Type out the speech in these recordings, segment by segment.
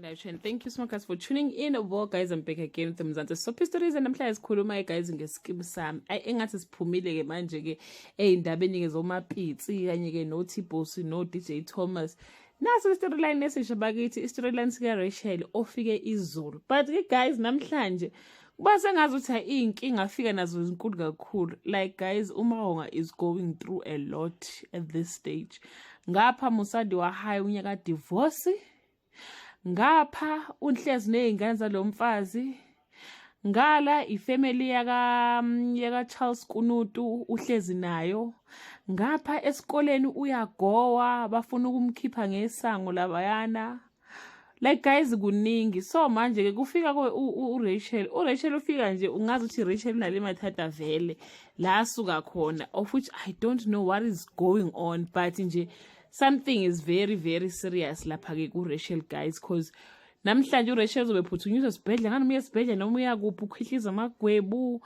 And thank you so much guys for tuning in. Well guys, I'm back again with Mzansi Soapy Stories and namhlanje sikhuluma guys ngeskim sami. Engathi siphumile ke manje ke ezindabeni ke zomapitsi kanye ke no T-Boss no DJ Thomas. Naso storyline esisha bakithi storyline sika Rachel ofike izulu. But ke guys namhlanje kuba sengazi ukuthi inkinga afika nazo izinkulu kakhulu. Like guys, uMahonga is going through a lot at this stage. Ngapha musadi wa high unyaka divorce. Ngapha unhlezi nezingane zalomfazi ngala ifamily yaka Charles Kunutu uhlezi nayo ngapha esikoleni uyagowa bafuna ukumkhipha ngesango labayana like guys kuningi so manje ke kufika uRachel ufika nje ungazi ukuthi Rachel nale mathatha vele la asuka khona of which I don't know what is going on but nje something is very very serious lapha ke kuRachel guys cause namhlanje uRachel uzobephuthunyiswa esibhedlela ngani uya esibhedlela noma uya kuphi ukhihliza amagwebu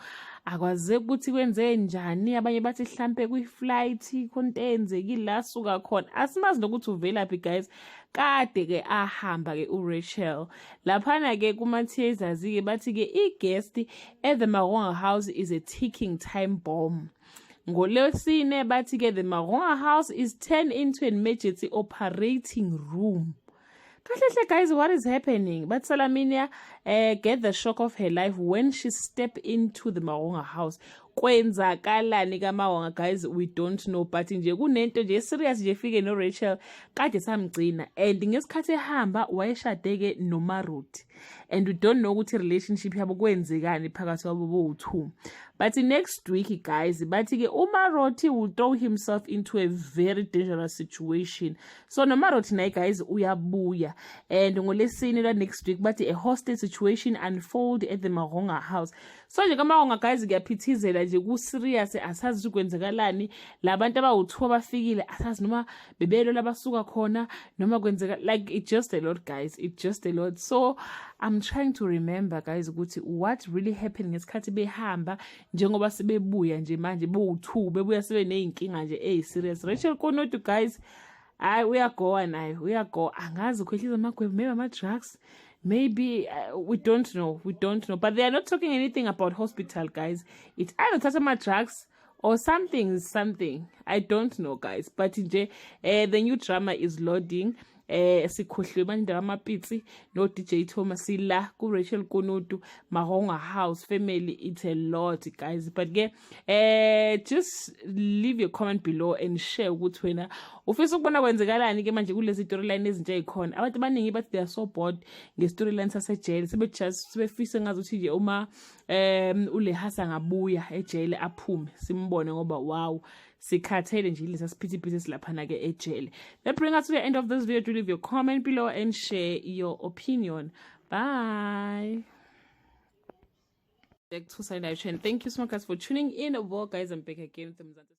akwaze ukuthi kwenze njani abanye bathi mhlambe kwi-flight kontenzekile la suka khona asimazi nokuthi uvelaphi guys kade ke ahamba ke uRachel laphana ke kuma-teasers ke bathi ke i-guest at the Mahonga house is a ticking time bomb. Ngolesine bathi ke the Mahonga house is turned into an emergency operating room. Kahle guys, what is happening? But Salaminia get the shock of her life when she stepped into the Mahonga house. Kwenzakalani kaMahonga guys, we don't know but nje kunento nje serious nje fike no Rachel kade samgcina and ngesikhathi ehamba wayeshadeke no Maruti and we don't know ukuthi relationship yabo kwenzekani phakathi kwabo bo2 but next week guys bathi ke uMaruti will throw himself into a very dangerous situation so no Maruti naye guys uyabuya and ngolesine la next week bathi a hostage situation unfold at the Mahonga house so nje kaMahonga guys kuyaphithizela nje ku serious asazi ukwenzakalani labantu abawu2 abafikile asazi noma bebelo labasuka khona noma kwenzeka like it just a lot guys it just a lot so I'm trying to remember guys ukuthi what really happened ngesikhathi behamba njengoba sebebuya nje manje bo2 bebuya sebe nezinkinga nje serious Rachel Kunutu guys uyagoa naye uyagoa angazi ukwehlisa amagwebu maybe ama drugs maybe we don't know but they are not talking anything about hospital guys it's either tatama drugs or something I don't know guys but nje the new drama is loading sikhohlwe manje amapitsi no DJ Thomas la ku Rachel Kunutu Mahonga house family it's a lot guys but ke just leave your comment below and share ukuthi wena ufisa ukubona kwenzekalani ke manje kulezi storyline ezintsha ezikhona abantu abaningi bathi they are so bored nge storyline sasejele sebefisa ngazi ukuthi nje uma uLehasa ngabuya ejele aphume simbone ngoba wow sikhathele nje lesa siphithiphithi silaphana ke ejele. That brings us to the end of this video. Do leave your comment below and share your opinion. Bye. Back to Side Action. Thank you so much guys for tuning in. Well guys, I'm back again with Mzansi.